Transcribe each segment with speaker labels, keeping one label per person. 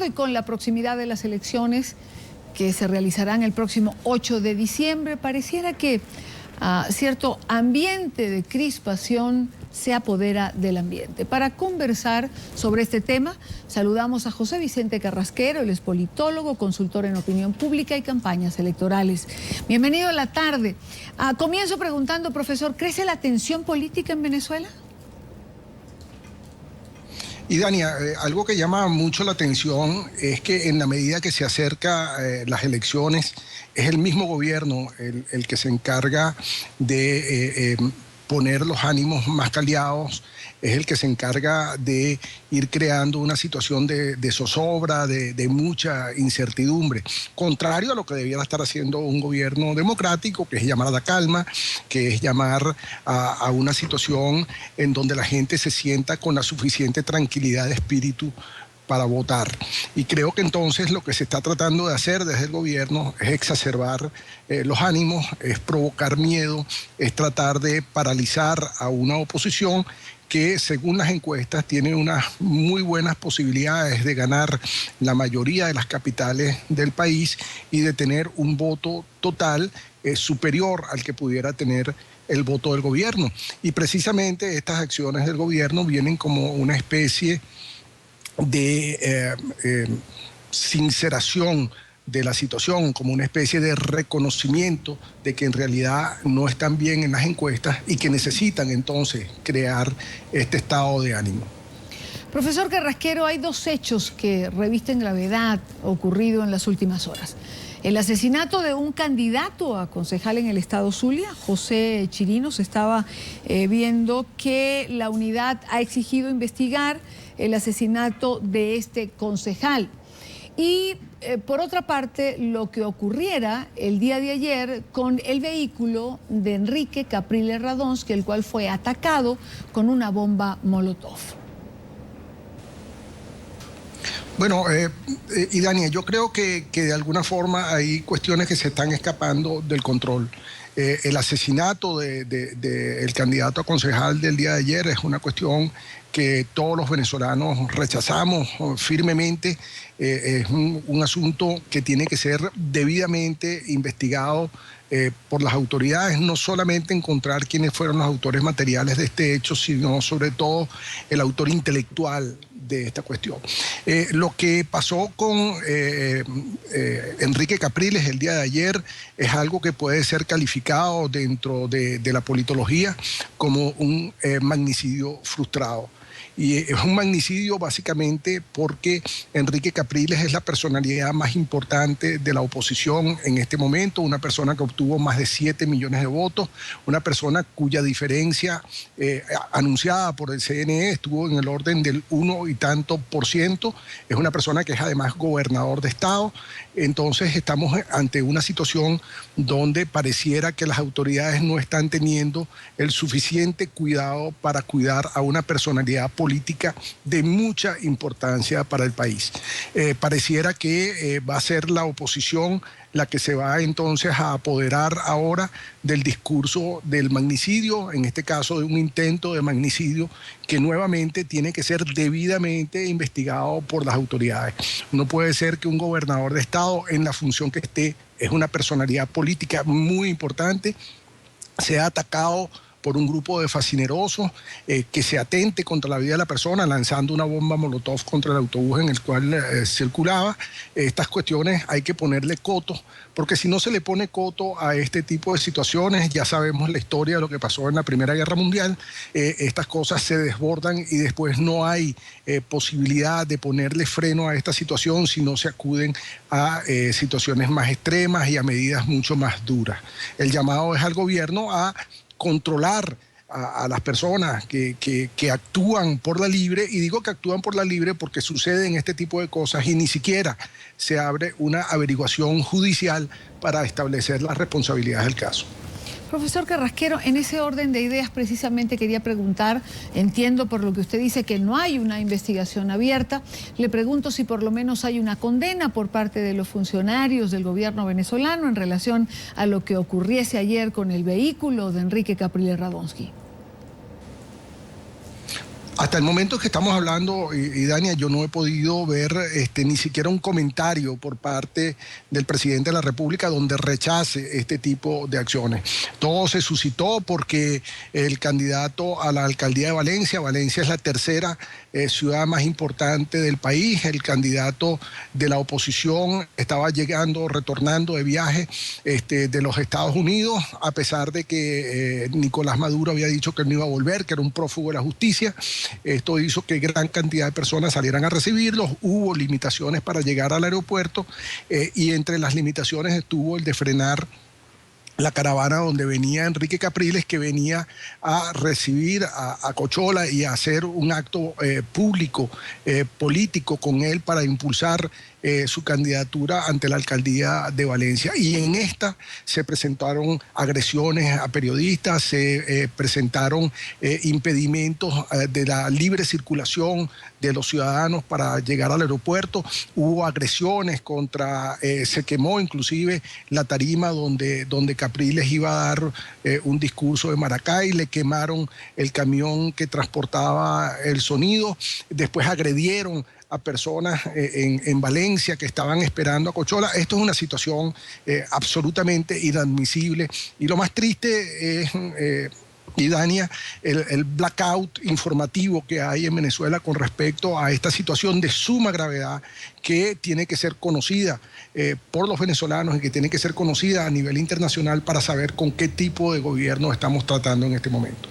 Speaker 1: Y con la proximidad de las elecciones que se realizarán el próximo 8 de diciembre, pareciera que cierto ambiente de crispación se apodera del ambiente. Para conversar sobre este tema, saludamos a José Vicente Carrasquero, él es politólogo, consultor en opinión pública y campañas electorales. Bienvenido a la tarde. Comienzo preguntando, profesor, ¿crece la tensión política en Venezuela?
Speaker 2: Y Dania, algo que llama mucho la atención es que en la medida que se acerca las elecciones, es el mismo gobierno el que se encarga de poner los ánimos más caldeados, es el que se encarga de ir creando una situación de zozobra, de mucha incertidumbre, contrario a lo que debiera estar haciendo un gobierno democrático, que es llamar a la calma, que es llamar a una situación en donde la gente se sienta con la suficiente tranquilidad de espíritu para votar. Y creo que entonces lo que se está tratando de hacer desde el gobierno es exacerbar los ánimos, es provocar miedo, es tratar de paralizar a una oposición que según las encuestas tiene unas muy buenas posibilidades de ganar la mayoría de las capitales del país y de tener un voto total superior al que pudiera tener el voto del gobierno. Y precisamente estas acciones del gobierno vienen como una especie de sinceración de la situación, como una especie de reconocimiento de que en realidad no están bien en las encuestas y que necesitan entonces crear este estado de ánimo.
Speaker 1: Profesor Carrasquero, hay dos hechos que revisten gravedad ocurrido en las últimas horas. El asesinato de un candidato a concejal en el estado Zulia, José Chirino. Se estaba viendo que la unidad ha exigido investigar el asesinato de este concejal. Y por otra parte, lo que ocurriera el día de ayer con el vehículo de Enrique Capriles Radonsky, el cual fue atacado con una bomba Molotov.
Speaker 2: Bueno, y Dania, yo creo que de alguna forma hay cuestiones que se están escapando del control. El asesinato del candidato a concejal del día de ayer es una cuestión que todos los venezolanos rechazamos firmemente. Es un asunto que tiene que ser debidamente investigado por las autoridades, no solamente encontrar quiénes fueron los autores materiales de este hecho, sino sobre todo el autor intelectual de esta cuestión. Lo que pasó con Enrique Capriles el día de ayer es algo que puede ser calificado dentro de la politología como un magnicidio frustrado. Y es un magnicidio básicamente porque Enrique Capriles es la personalidad más importante de la oposición en este momento, una persona que obtuvo más de 7 millones de votos, una persona cuya diferencia anunciada por el CNE estuvo en el orden del 1 y tanto %, es una persona que es además gobernador de estado. Entonces estamos ante una situación donde pareciera que las autoridades no están teniendo el suficiente cuidado para cuidar a una personalidad política de mucha importancia para el país. Pareciera que va a ser la oposición la que se va entonces a apoderar ahora del discurso del magnicidio, en este caso de un intento de magnicidio que nuevamente tiene que ser debidamente investigado por las autoridades. No puede ser que un gobernador de estado, en la función que esté, es una personalidad política muy importante, sea atacado por un grupo de fascinerosos, que se atente contra la vida de la persona lanzando una bomba Molotov contra el autobús en el cual circulaba. Estas cuestiones hay que ponerle coto, porque si no se le pone coto a este tipo de situaciones, ya sabemos la historia de lo que pasó en la Primera Guerra Mundial, estas cosas se desbordan y después no hay posibilidad de ponerle freno a esta situación si no se acuden a situaciones más extremas y a medidas mucho más duras. El llamado es al gobierno a controlar a las personas que actúan por la libre, y digo que actúan por la libre porque suceden este tipo de cosas y ni siquiera se abre una averiguación judicial para establecer las responsabilidades del caso.
Speaker 1: Profesor Carrasquero, en ese orden de ideas precisamente quería preguntar, entiendo por lo que usted dice que no hay una investigación abierta, le pregunto si por lo menos hay una condena por parte de los funcionarios del gobierno venezolano en relación a lo que ocurriese ayer con el vehículo de Enrique Capriles Radonsky.
Speaker 2: Hasta el momento que estamos hablando, y Dania, yo no he podido ver ni siquiera un comentario por parte del presidente de la República donde rechace este tipo de acciones. Todo se suscitó porque el candidato a la alcaldía de Valencia, Valencia es la tercera ciudad más importante del país, el candidato de la oposición estaba retornando de viaje de los Estados Unidos, a pesar de que Nicolás Maduro había dicho que no iba a volver, que era un prófugo de la justicia. Esto hizo que gran cantidad de personas salieran a recibirlos, hubo limitaciones para llegar al aeropuerto y entre las limitaciones estuvo el de frenar la caravana donde venía Enrique Capriles, que venía a recibir a Cochola y a hacer un acto público, político con él para impulsar su candidatura ante la alcaldía de Valencia. Y en esta se presentaron agresiones a periodistas, se presentaron impedimentos de la libre circulación de los ciudadanos para llegar al aeropuerto, hubo agresiones se quemó inclusive la tarima donde Capriles iba a dar un discurso de Maracay, le quemaron el camión que transportaba el sonido, después agredieron a personas en Valencia que estaban esperando a Cochola. Esto es una situación absolutamente inadmisible y lo más triste es... y Dania, el blackout informativo que hay en Venezuela con respecto a esta situación de suma gravedad que tiene que ser conocida por los venezolanos y que tiene que ser conocida a nivel internacional para saber con qué tipo de gobierno estamos tratando en este momento.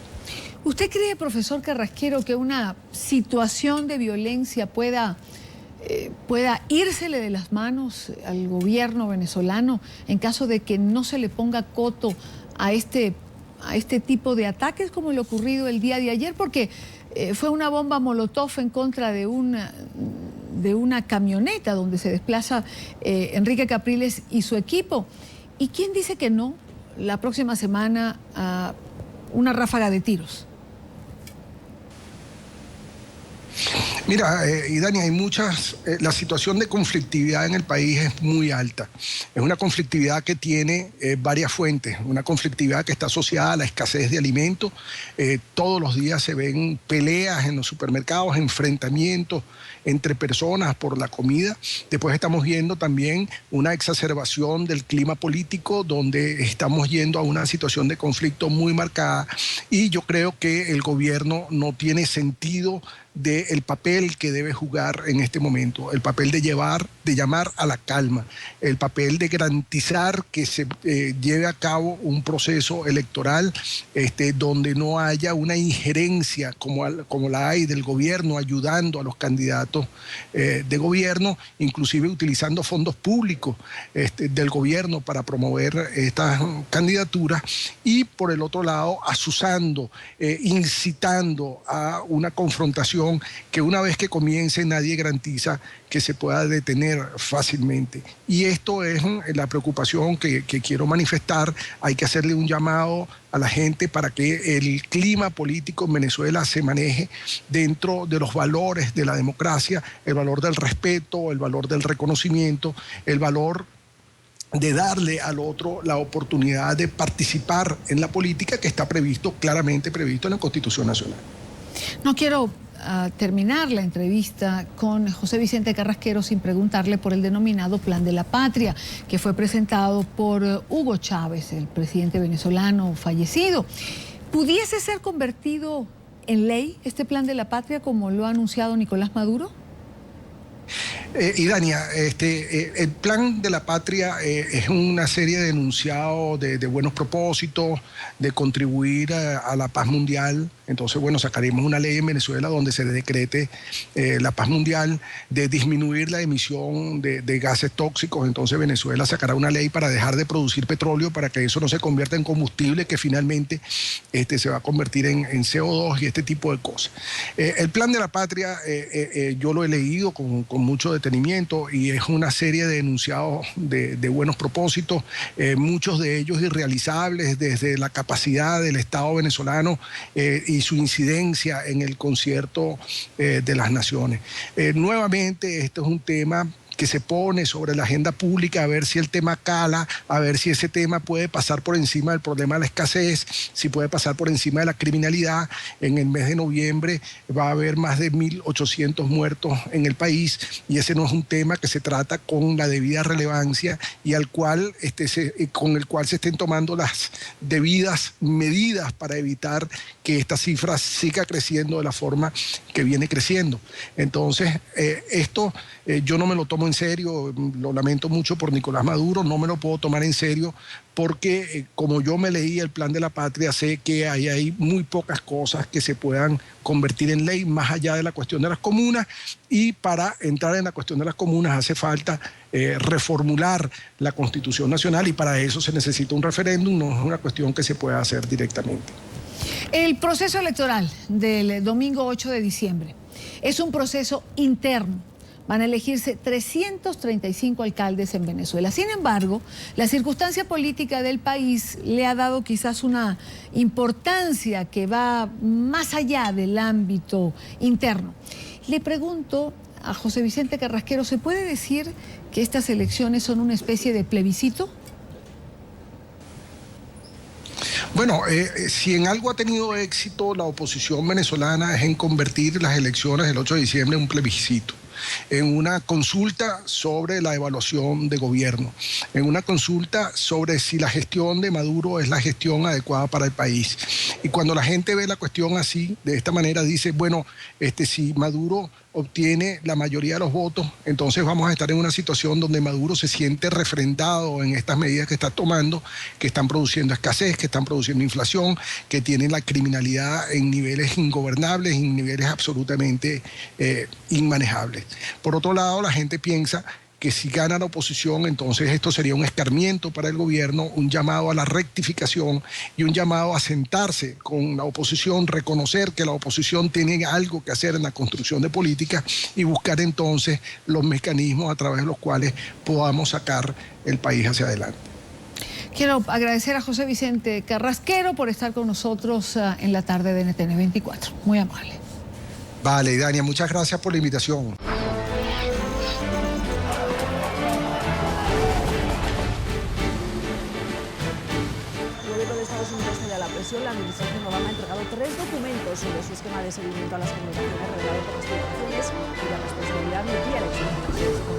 Speaker 1: ¿Usted cree, profesor Carrasquero, que una situación de violencia pueda írsele de las manos al gobierno venezolano en caso de que no se le ponga coto a este tipo de ataques como lo ocurrido el día de ayer? Porque fue una bomba molotov en contra de una camioneta donde se desplaza Enrique Capriles y su equipo. ¿Y quién dice que no la próxima semana a una ráfaga de tiros?
Speaker 2: Mira, Dani, hay la situación de conflictividad en el país es muy alta. Es una conflictividad que tiene varias fuentes, una conflictividad que está asociada a la escasez de alimentos. Todos los días se ven peleas en los supermercados, enfrentamientos entre personas por la comida. Después estamos viendo también una exacerbación del clima político, donde estamos yendo a una situación de conflicto muy marcada. Y yo creo que el gobierno no tiene sentido del papel que debe jugar en este momento, el papel de llamar a la calma, el papel de garantizar que se lleve a cabo un proceso electoral donde no haya una injerencia como la hay del gobierno ayudando a los candidatos de gobierno, inclusive utilizando fondos públicos del gobierno para promover estas candidaturas, y por el otro lado asusando, incitando a una confrontación que una vez que comience nadie garantiza que se pueda detener fácilmente. Y esto es la preocupación que quiero manifestar. Hay que hacerle un llamado a la gente para que el clima político en Venezuela se maneje dentro de los valores de la democracia, el valor del respeto, el valor del reconocimiento, el valor de darle al otro la oportunidad de participar en la política que está claramente previsto en la Constitución Nacional.
Speaker 1: No quiero terminar la entrevista con José Vicente Carrasquero sin preguntarle por el denominado Plan de la Patria, que fue presentado por Hugo Chávez, el presidente venezolano fallecido. ¿Pudiese ser convertido en ley este Plan de la Patria como lo ha anunciado Nicolás Maduro?
Speaker 2: Y Dania, el Plan de la Patria es una serie de enunciados de buenos propósitos, de contribuir a la paz mundial. Entonces, bueno, sacaremos una ley en Venezuela donde se decrete la paz mundial, de disminuir la emisión de gases tóxicos. Entonces Venezuela sacará una ley para dejar de producir petróleo, para que eso no se convierta en combustible, que finalmente se va a convertir en CO2 y este tipo de cosas. El Plan de la Patria, yo lo he leído con mucho detenimiento y es una serie de enunciados de buenos propósitos, muchos de ellos irrealizables desde la capacidad del Estado venezolano y su incidencia en el concierto de las naciones. Nuevamente, este es un tema que se pone sobre la agenda pública, a ver si el tema cala, a ver si ese tema puede pasar por encima del problema de la escasez, si puede pasar por encima de la criminalidad. En el mes de noviembre va a haber más de 1.800 muertos en el país y ese no es un tema que se trata con la debida relevancia y con el cual se estén tomando las debidas medidas para evitar que esta cifra siga creciendo de la forma que viene creciendo. Entonces, yo no me lo tomo en serio, lo lamento mucho por Nicolás Maduro, no me lo puedo tomar en serio porque como yo me leí el Plan de la Patria, sé que hay muy pocas cosas que se puedan convertir en ley más allá de la cuestión de las comunas, y para entrar en la cuestión de las comunas hace falta reformular la Constitución Nacional y para eso se necesita un referéndum, no es una cuestión que se pueda hacer directamente.
Speaker 1: El proceso electoral del domingo 8 de diciembre es un proceso interno. Van a elegirse 335 alcaldes en Venezuela. Sin embargo, la circunstancia política del país le ha dado quizás una importancia que va más allá del ámbito interno. Le pregunto a José Vicente Carrasquero, ¿se puede decir que estas elecciones son una especie de plebiscito?
Speaker 2: Bueno, si en algo ha tenido éxito la oposición venezolana es en convertir las elecciones del 8 de diciembre en un plebiscito, en una consulta sobre la evaluación de gobierno, en una consulta sobre si la gestión de Maduro es la gestión adecuada para el país. Y cuando la gente ve la cuestión así, de esta manera, dice, bueno, si Maduro obtiene la mayoría de los votos, entonces vamos a estar en una situación donde Maduro se siente refrendado en estas medidas que está tomando, que están produciendo escasez, que están produciendo inflación, que tienen la criminalidad en niveles ingobernables, en niveles absolutamente inmanejables. Por otro lado, la gente piensa que si gana la oposición, entonces esto sería un escarmiento para el gobierno, un llamado a la rectificación y un llamado a sentarse con la oposición, reconocer que la oposición tiene algo que hacer en la construcción de política y buscar entonces los mecanismos a través de los cuales podamos sacar el país hacia adelante.
Speaker 1: Quiero agradecer a José Vicente Carrasquero por estar con nosotros en la tarde de NTN 24. Muy amable.
Speaker 2: Vale, Dania, muchas gracias por la invitación.
Speaker 3: La administración Obama ha entregado 3 documentos sobre su esquema de seguimiento a las comunicaciones revelado por las filtraciones y la responsabilidad de elecciones.